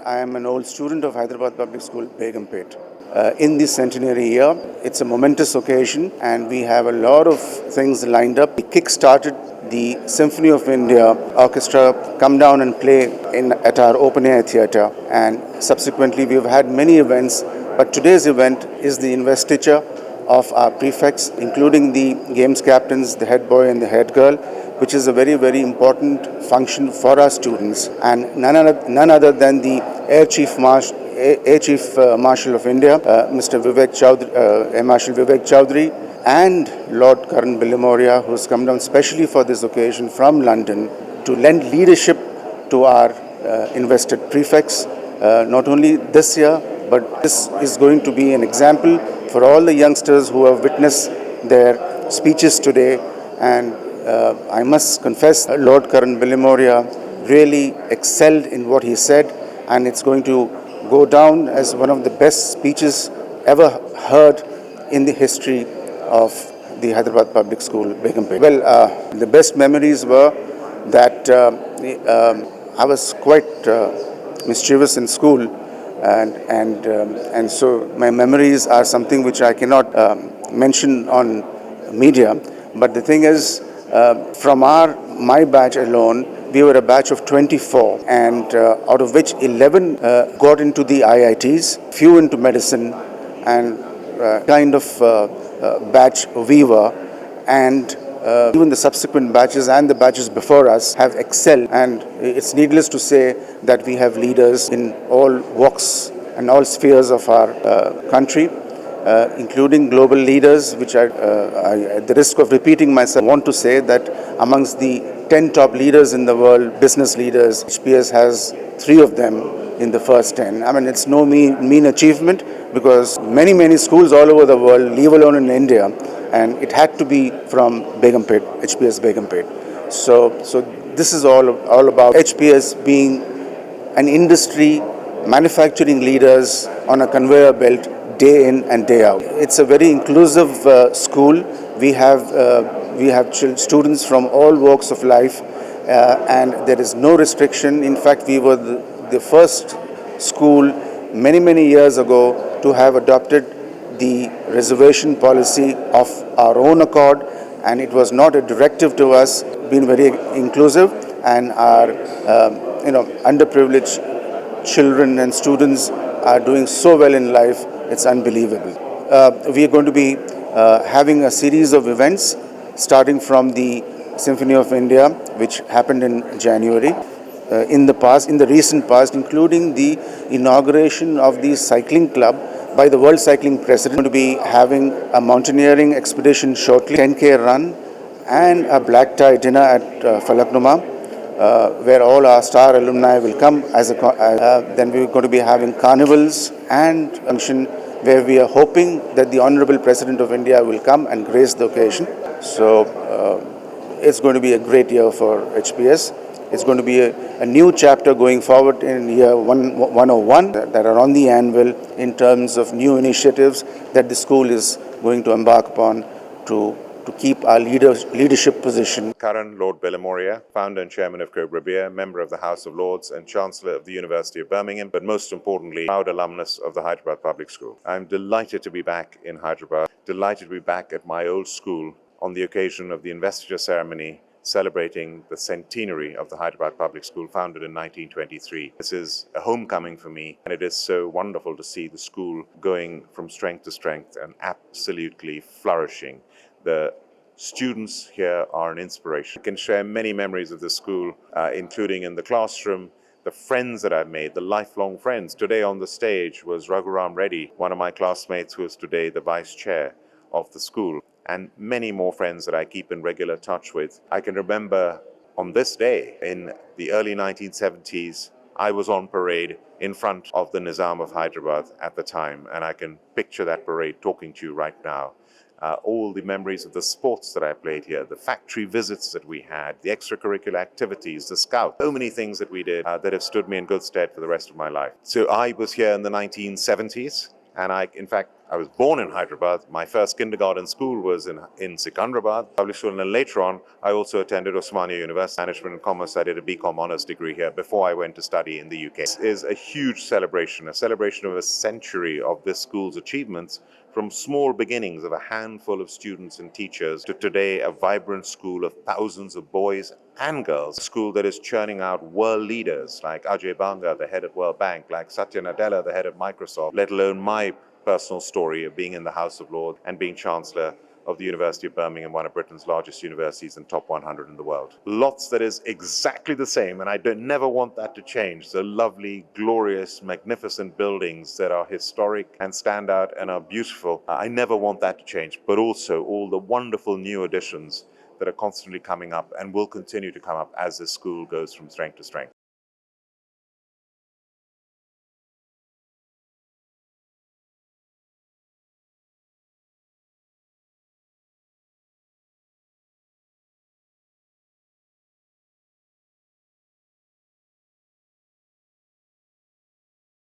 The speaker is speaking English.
I am an old student of Hyderabad Public School, Begumpet. In this centenary year, it's a momentous occasion and we have a lot of things lined up. We kick-started the Symphony of India Orchestra come down and play at our open-air theatre, and subsequently we've had many events, but today's event is the investiture of our prefects, including the games captains, the head boy and the head girl, which is a very, very important function for our students, and none other than the Air Chief Marshal of India, Mr. Air Marshal Vivek Chowdhury, and Lord Karan Billimoria, who's come down specially for this occasion from London to lend leadership to our invested prefects, not only this year, but this is going to be an example for all the youngsters who have witnessed their speeches today. And I must confess, Lord Karan Billimoria really excelled in what he said, and it's going to go down as one of the best speeches ever heard in the history of the Hyderabad Public School, Begumpet. Well, the best memories were that I was quite mischievous in school, and so my memories are something which I cannot mention on media. But the thing is, from my batch alone, we were a batch of 24, and out of which 11 got into the IITs, few into medicine, and kind of batch we were, and even the subsequent batches and the batches before us have excelled, and it's needless to say that we have leaders in all walks and all spheres of our country, including global leaders, which I, at the risk of repeating myself, want to say that amongst the 10 top leaders in the world, business leaders, HPS has 3 of them in the first 10. I mean, it's no mean achievement, because many schools all over the world, leave alone in India, and it had to be from Begumpet, HPS Begumpet. So this is all about HPS being an industry, manufacturing leaders on a conveyor belt, day in and day out. It's a very inclusive school. We have students from all walks of life, and there is no restriction. In fact, we were the first school many years ago to have adopted the reservation policy of our own accord, and it was not a directive to us. Been very inclusive, and our underprivileged children and students are doing so well in life. It's unbelievable. We are going to be having a series of events starting from the Symphony of India, which happened in January. In the recent past, including the inauguration of the cycling club by the World Cycling President. We're going to be having a mountaineering expedition shortly, 10K run, and a black tie dinner at Falaknuma, where all our star alumni will come. Then we're going to be having carnivals and function where we are hoping that the Honorable President of India will come and grace the occasion. So it's going to be a great year for HPS. It's going to be a new chapter going forward in year 101 that are on the anvil in terms of new initiatives that the school is going to embark upon to keep our leadership position. Karan Lord Billimoria, founder and chairman of Cobra Beer, member of the House of Lords and Chancellor of the University of Birmingham, but most importantly, proud alumnus of the Hyderabad Public School. I'm delighted to be back in Hyderabad, delighted to be back at my old school on the occasion of the investiture ceremony celebrating the centenary of the Hyderabad Public School, founded in 1923. This is a homecoming for me, and it is so wonderful to see the school going from strength to strength and absolutely flourishing. The students here are an inspiration. I can share many memories of the school, including in the classroom, the friends that I've made, the lifelong friends. Today on the stage was Raghuram Reddy, one of my classmates who is today the vice chair of the school, and many more friends that I keep in regular touch with. I can remember on this day in the early 1970s, I was on parade in front of the Nizam of Hyderabad at the time, and I can picture that parade talking to you right now. All the memories of the sports that I played here, the factory visits that we had, the extracurricular activities, the scout, so many things that we did that have stood me in good stead for the rest of my life. So I was here in the 1970s, and in fact, I was born in Hyderabad. My first kindergarten school was in Secunderabad, public school, and then later on, I also attended Osmania University, Management and Commerce. I did a BCom honors degree here before I went to study in the UK. This is a huge celebration of a century of this school's achievements, from small beginnings of a handful of students and teachers to today a vibrant school of thousands of boys and girls, a school that is churning out world leaders like Ajay Banga, the head of World Bank, like Satya Nadella, the head of Microsoft, let alone my personal story of being in the House of Lords and being Chancellor of the University of Birmingham, one of Britain's largest universities and top 100 in the world. Lots that is exactly the same, and I never want that to change. The lovely, glorious, magnificent buildings that are historic and stand out and are beautiful. I never want that to change, but also all the wonderful new additions that are constantly coming up and will continue to come up as this school goes from strength to strength.